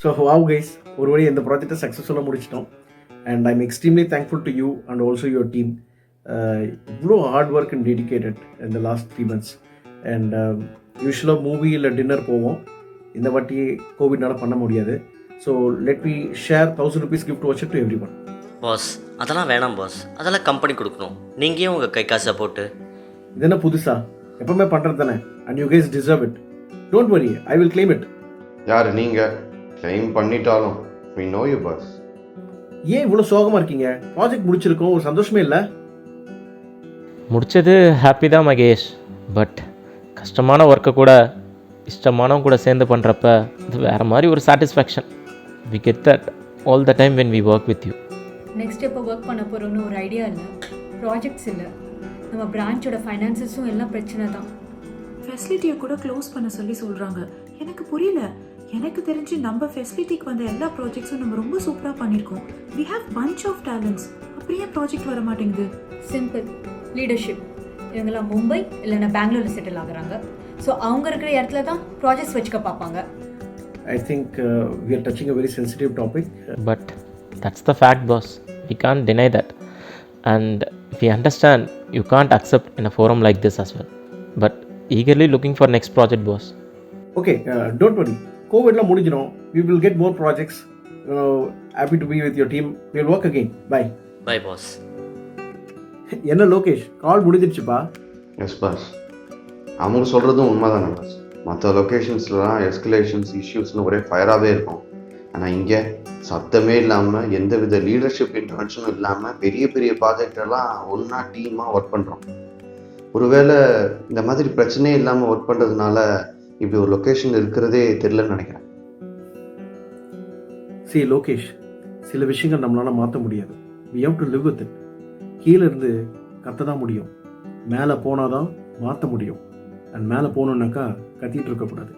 So wow guys, ஒரு வழி இந்த ப்ராஜெக்டை சக்ஸஸ்ஃபுல்லாக முடிச்சிட்டோம். And I'm extremely thankful to you and also your team. இவ்வளோ ஹார்ட் ஒர்க் அண்ட் டெடிக்கேட்டட் இந்த லாஸ்ட் 3 months. அண்ட் யூஸ்வலாக மூவி இல்லை டின்னர் போவோம். இந்த வாட்டி கோவிட்னால பண்ண முடியாது. So let me share 1000 rupees gift voucher to everyone. Boss அதெல்லாம் வேணாம் பாஸ், அதெல்லாம் கம்பெனி கொடுக்கணும். நீங்கள் ஏன் உங்கள் கை காசை போட்டு? இது என்ன புதுசா? எப்பவுமே பண்ணுறது தானே. And you guys deserve it. Don't worry, I will claim it. யார் நீங்கள்? கிளைம் பண்ணிட்டாலும் we know you boss. ஏன் இவ்வளோ சோகமாக இருக்கீங்க? ப்ராஜெக்ட் முடிச்சிருக்கோம், ஒரு சந்தோஷமே இல்லை? முடித்தது ஹாப்பி தான் மகேஷ். பட் கஷ்டமான ஒர்க்கை கூட இஷ்டமானவங்க கூட சேர்ந்து பண்ணுறப்ப அது வேறு மாதிரி ஒரு satisfaction. We get that all the time when we work with you. Next எப்போ ஒர்க் பண்ண போகிறோன்னு ஒரு ஐடியா இல்லை, ப்ராஜெக்ட்ஸ் இல்லை, நம்ம பிரான்ச்சோட ஃபைனான்சஸும் எல்லாம் பிரச்சனை தான். ஃபெசிலிட்டியை கூட க்ளோஸ் பண்ண சொல்லி சொல்கிறாங்க. எனக்கு புரியல. எனக்கு தெரிஞ்சு நம்ம ஃபெசிலிட்டிக்கு வந்த எல்லா ப்ராஜெக்ட்ஸும் நம்ம ரொம்ப சூப்பராக பண்ணியிருக்கோம். We have bunch of talents. அப்படியே ப்ராஜெக்ட் வர மாட்டேங்குது. Simple leadership. இவங்கெல்லாம் மும்பை இல்லைன்னா பெங்களூரில் செட்டில் ஆகுறாங்க. ஸோ அவங்க இருக்கிற இடத்துல தான் ப்ராஜெக்ட்ஸ் வச்சுக்க பார்ப்பாங்க. I think we are touching a very sensitive topic. But that's the fact, boss. We can't deny that. And we understand you can't accept in a forum like this as well. But eagerly looking for next project, boss. Okay, don't worry. கோவிட்லாம் முடிஞ்சிடும். We will get more projects. Happy to be with your team. We will work again. Bye. Bye boss. என்ன Lokesh, call முடிஞ்சிடுச்சுப்பா. Yes boss, அவங்க சொல்கிறதும் உண்மை தானே pass. மற்ற லொக்கேஷன்ஸ்லாம் escalations இஷ்யூஸ்னு ஒரே ஃபயராகவே இருக்கும். ஆனால் இங்கே சத்தமே இல்லாமல் எந்த வித லீடர்ஷிப் இன்டர்வென்ஷனும் இல்லாமல் பெரிய பெரிய ப்ராஜெக்டெல்லாம் ஒன்றா டீமாக ஒர்க் பண்ணுறோம். ஒருவேளை இந்த மாதிரி பிரச்சனையே இல்லாமல் ஒர்க் பண்ணுறதுனால இப்படி ஒரு லொக்கேஷன் இருக்கிறதே தெரிலன்னு நினைக்கிறேன். See லோகேஷ், சில விஷயங்கள் நம்மளால் மாற்ற முடியாது. We have to live with it. கீழே இருந்து கத்த தான் முடியும், மேலே போனால் தான் மாற்ற முடியும். அண்ட் மேலே போகணுன்னாக்கா கத்திட்டு இருக்கக்கூடாது.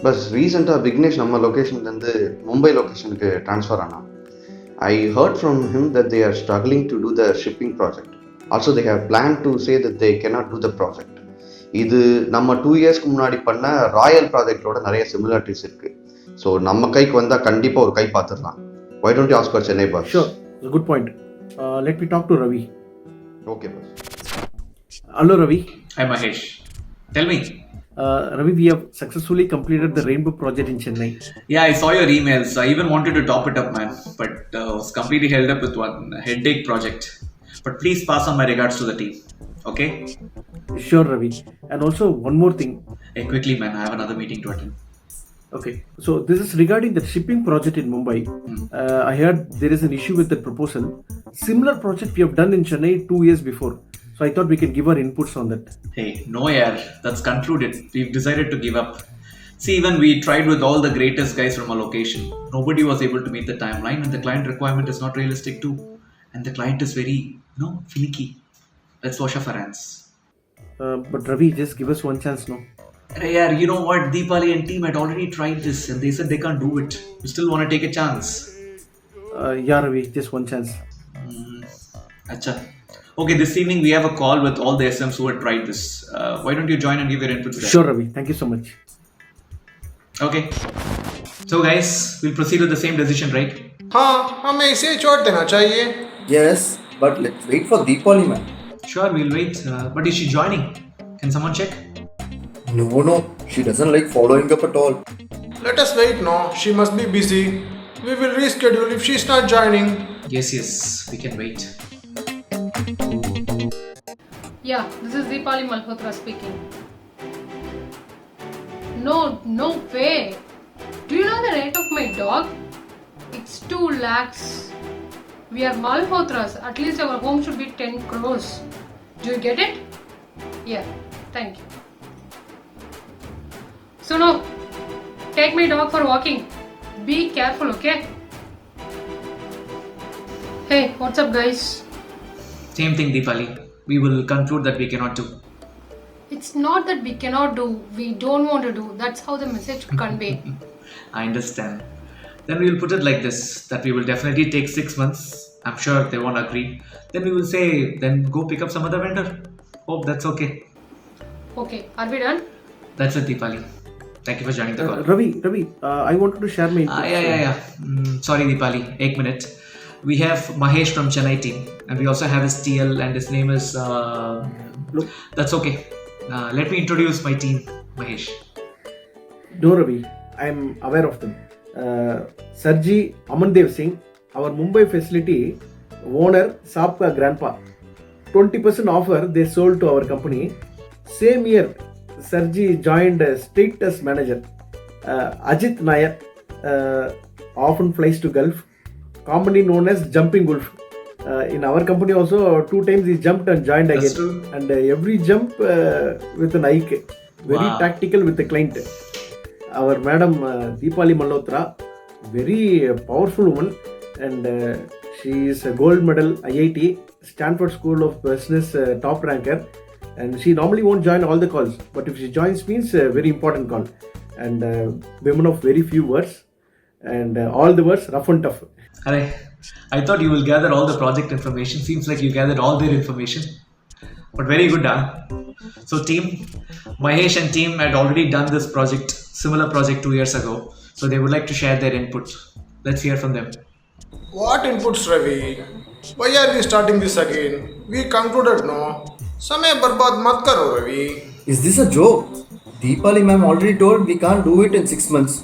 பஸ் ரீசெண்டாக விக்னேஷ் நம்ம லொக்கேஷன்லேருந்து மும்பை லொக்கேஷனுக்கு ட்ரான்ஸ்ஃபர் ஆனான். I heard from him that they are struggling to do the shipping project. Also they have plan to say that they cannot do the project. இது நம்ம 2 yearsக்கு முன்னாடி பண்ண ராயல் ப்ராஜெக்டோட நிறைய சிமிலாரிட்டிஸ் இருக்குது. ஸோ நம்ம கைக்கு வந்தால் கண்டிப்பாக ஒரு கை பார்த்துடலாம். Why don't you ask for Chennai boss? Sure, it's a good point. Let me talk to Ravi. Okay boss. Hello Ravi. Hi Mahesh. Tell me. Ravi, we have successfully completed the Rainbow project in Chennai. Yeah, I saw your emails. I even wanted to top it up, man, but was completely held up with one headache project. But please pass on my regards to the team. Okay? Sure Ravi. And also one more thing. Hey, quickly, man. I have another meeting to attend. Okay, so this is regarding the shipping project in Mumbai. I heard there is an issue with the proposal. Similar project we have done in Chennai 2 years before. So I thought we can give our inputs on that. Hey, no yaar. That's concluded. We've decided to give up. See, even we tried with all the greatest guys from our location. Nobody was able to meet the timeline, and the client requirement is not realistic too. And the client is very, finicky. Let's wash off our hands. But Ravi, just give us one chance, no? Yeah, you know what? Deepali and team had already tried this and they said they can't do it. You still want to take a chance? Yeah, Ravi, just one chance. Acha. Okay, this evening we have a call with all the SMs who had tried this. Why don't you join and give your input to that? Sure, Ravi. Thank you so much. Okay. So guys, we'll proceed with the same decision, right? हाँ, हमें इसे छोड़ देना चाहिए. Yes, but let's wait for Deepali, man. Sure, we'll wait. But is she joining? Can someone check? No, she doesn't like following up at all. Let us wait now. She must be busy. We will reschedule if she's not joining. Yes, we can wait. Yeah, this is Deepali Malhotra speaking. No way. Do you know the rate of my dog? It's 2 lakhs. We are Malhotras. At least our home should be 10 crores. Do you get it? Yeah, thank you. So no, take my dog for walking. Be careful, okay? Hey, what's up guys? Same thing, Deepali. We will conclude that we cannot do. It's not that we cannot do, we don't want to do. That's how the message should convey. I understand. Then we will put it like this, that we will definitely take 6 months. I'm sure they won't agree. Then we will say, then go pick up some other vendor. Hope that's okay. Okay, are we done? That's it, Deepali. Thank you for joining the call. Ravi, I wanted to share my inputs. Yeah. Sorry, Deepali. 1 minute. We have Mahesh from Chennai team, and we also have his TL, and his name is. Look. That's okay. Let me introduce my team, Mahesh. No, Ravi, I am aware of them. Sarji Amandev Singh, our Mumbai facility owner, Sapka grandpa. 20% offer they sold to our company. Same year, Sarji joined state test manager. Ajit Nair often flies to Gulf, commonly known as Jumping Wolf. In our company also, 2 times he jumped and joined again. That's true. And every jump with an Ike. Very Wow. tactical with the client. Our madam Deepali Malhotra, very powerful woman, and she is a gold medal IIT, Stanford School of Business top ranker, and she normally won't join all the calls, but if she joins means a very important call, and women of very few words, and all the words rough and tough. Alright. I thought you will gather all the project information. Seems like you gathered all their information. But very good, huh? So team, Mahesh and team had already done this project, similar project 2 years ago. So they would like to share their input. Let's hear from them. What inputs, Ravi? Why are we starting this again? We concluded, no? समय बर्बाद मत करो, Ravi. Is this a joke? Deepali ma'am already told we can't do it in 6 months.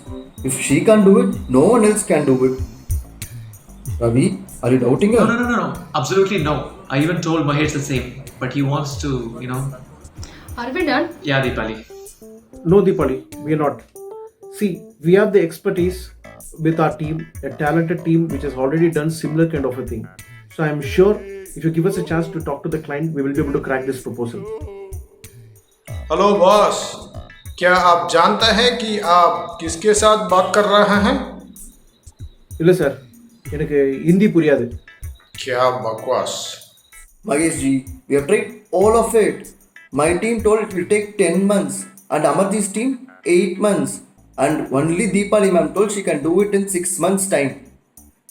If she can't do it, no one else can do it. Ravi, are you doubting her? No. Absolutely no. I even told Mahesh the same. But he wants to, Are we done? Yeah, Deepali. No, Deepali, we are not. See, we have the expertise with our team, a talented team which has already done similar kind of a thing. So I am sure if you give us a chance to talk to the client, we will be able to crack this proposal. Hello boss, क्या आप जानते हैं कि आप किसके साथ बात कर रहे हैं? இல்லை சார், எனக்கு ஹிந்தி புரியாது. क्या बकवास. Mahesh ji, we have tried all of it. My team told it will take 10 months and Amarji's team 8 months. And only Deepali ma'am told she can do it in 6 months time.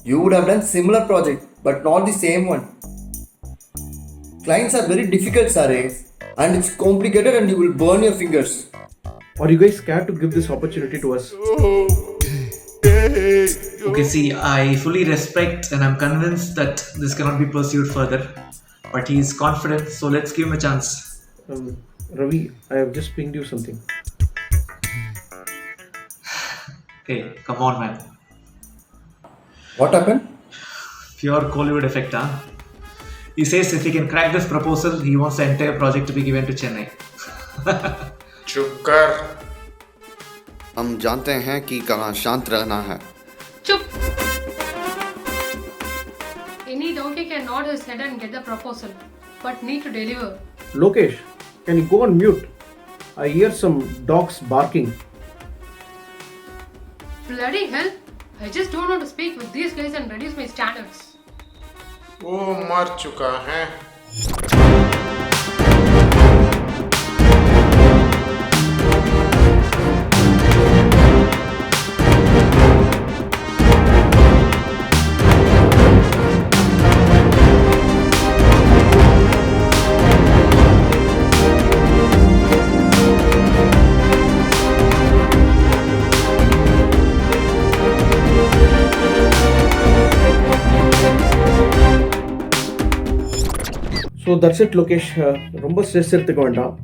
You would have done similar project but not the same one. Clients are very difficult, Sare, and it's complicated and you will burn your fingers. Are you guys scared to give this opportunity to us? Okay, see, I fully respect and I'm convinced that this cannot be pursued further. But he is confident, so let's give him a chance. Ravi, I have just pinged you something. Hey, come on, man. What happened? Pure Kollywood effect, huh? He says if he can crack this proposal, he wants the entire project to be given to Chennai. चुप कर. हम जानते हैं कि कहाँ शांत रहना है. Chup! Any donkey can nod his head and get the proposal, but need to deliver. Lokesh, can you go on mute? I hear some dogs barking. Bloody hell! I just don't want to speak with these guys and reduce my standards. वो मर चुका है. So that's it Lokesh. ரொம்ப stress எடுத்துக்க வேண்டாம்.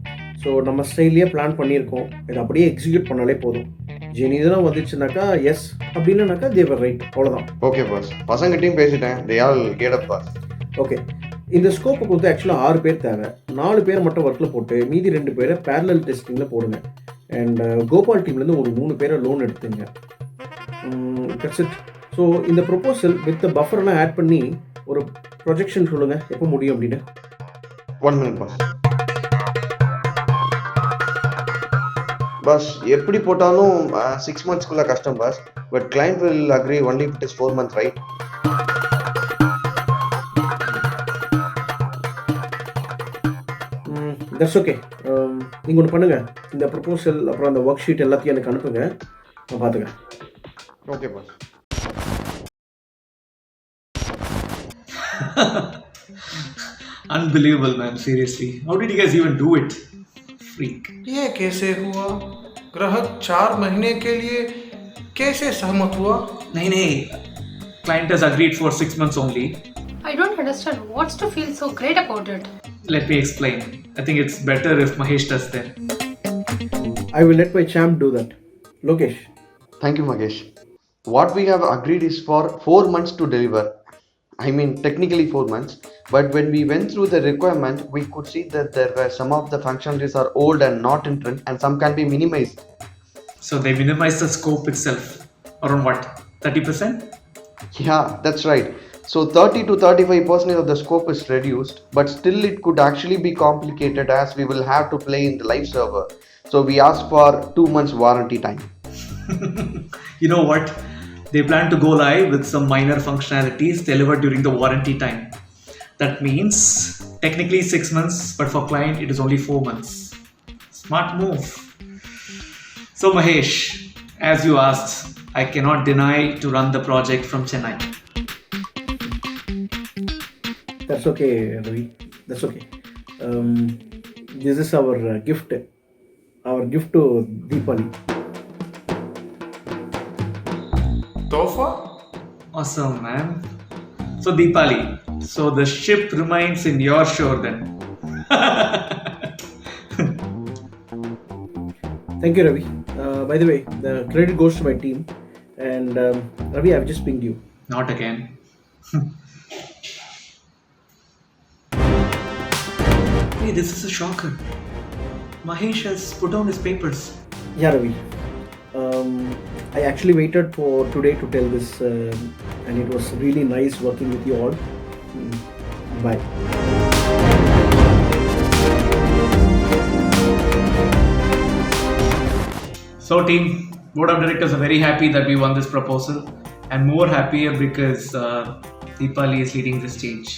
So நம்ம ஸ்டைல்லையே plan பண்ணியிருக்கோம், இதை அப்படியே எக்ஸிக்யூட் பண்ணாலே போதும். ஜெனி இதெல்லாம் வந்துச்சுனாக்கா எஸ், அப்படி இல்லைனாக்கா தேவர் ரைட், அவ்வளோதான். ஓகே பாஸ், பசங்கிட்டையும் பேசிட்டேன். They all caught up boss. Okay, இந்த ஸ்கோப்புக்கு வந்து ஆக்சுவலாக 6 பேர் தேவை. 4 பேர் மட்டும் ஒர்க்கில் போட்டு மீதி 2 பேரை பேரலல் டெஸ்டிங்கில் போடுங்க. அண்ட் கோபால் டீம்லேருந்து ஒரு 3 பேரை லோன் எடுத்துங்க. That's it. ஸோ இந்த ப்ரொபோசல் வித் பஃபர்லாம் ஆட் பண்ணி ஒரு ப்ரொஜெக்ஷன் சொல்லுங்கள் எப்போ முடியும் அப்படின்னு. 1 minute பாஸ். பாஸ், எப்படி போட்டாலும் 6 monthsக்குள்ள கஷ்டம் boss. But client will agree only it is 4 months, right? That's okay. நீங்கள் ஒன்று பண்ணுங்கள், இந்த ப்ரொபோசல் அப்புறம் அந்த ஒர்க் ஷீட் எல்லாத்தையும் எனக்கு அனுப்புங்க, நான் பார்த்துக்கிறேன். Okay boss. Unbelievable, man. Seriously. How did you guys even do it? Freak. ये कैसे हुआ? ग्राहक 4 महीने के लिए कैसे सहमत हुआ? नहीं, client has agreed for 6 months only. I don't understand what's to feel so great about it. Let me explain. I think it's better if Mahesh does that. I will let my champ do that. Lokesh. Thank you, Magesh. What we have agreed is for 4 months to deliver. I mean, technically 4 months. But when we went through the requirement, we could see that there were some of the functionalities are old and not in trend, and some can be minimized. So they minimize the scope itself. Around what? 30%? Yeah, that's right. So 30 to 35% of the scope is reduced, but still it could actually be complicated as we will have to play in the live server. So we asked for 2 months warranty time. You know what? They plan to go live with some minor functionalities delivered during the warranty time. That means technically 6 months, but for client it is only 4 months. Smart move. So Mahesh, as you asked, I cannot deny to run the project from Chennai. That's okay, Ravi. That's okay. This is our gift. Our gift to Deepali. तोहफा? Awesome, man. So Deepali, so the ship remains in your shore then. Thank you, Ravi. By the way, the credit goes to my team. And Ravi, I've just pinged you. Not again. Hey, this is a shocker. Mahesh has put down his papers. Yeah, Ravi. I actually waited for today to tell this, and it was really nice working with you all. Bye. So team, board of directors are very happy that we won this proposal, and more happier because Deepali is leading this change.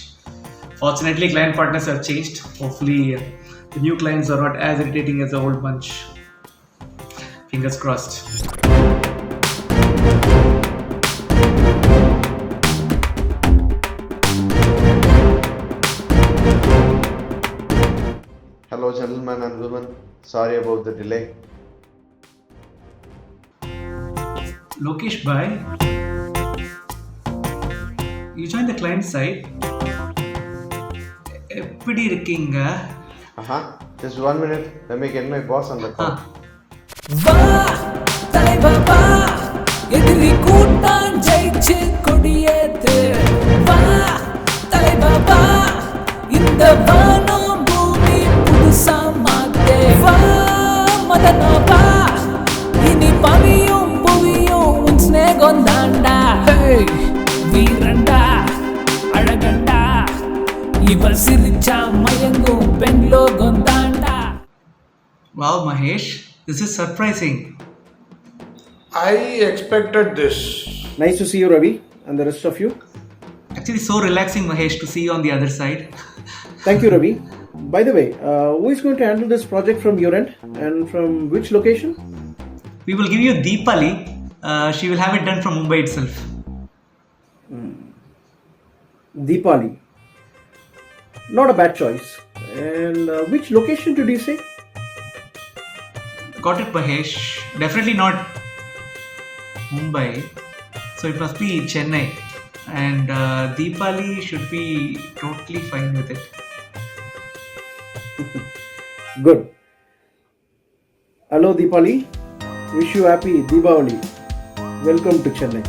Fortunately, client partners have changed. Hopefully, the new clients are not as irritating as the old bunch. Fingers crossed. Hello, gentlemen and women. Sorry about the delay. Lokesh bhai, you joined the client side. எப்படி இருக்கீங்க? Just 1 minute. Let me get my boss on the call. வா தலைவா வா எதிரி கூட்டம் ஜெயிச்சு கொடியேத்து வா தலைவா வா இந்த வானம் பூமி புதுசா மாத்தே வா மதனா வா இனி பனியும் புவியும் உன் ஸ்நேகம் தாண்டா வீரண்டா அழகண்டா இவ சிரிச்சா மயங்கும் பெண் லோகம் தாண்டா. Wow, Mahesh, this is surprising. I expected this. Nice to see you, Ravi, and the rest of you. Actually, so relaxing, Mahesh, to see you on the other side. Thank you, Ravi. By the way, who is going to handle this project from your end and from which location? We will give you Deepali. She will have it done from Mumbai itself. Deepali. Not a bad choice. And which location did you say? Got it, Mahesh. Definitely not Mumbai. So it must be Chennai. And Deepali should be totally fine with it. Good. Hello, Deepali. Wish you happy Deepavali. Welcome to Chennai.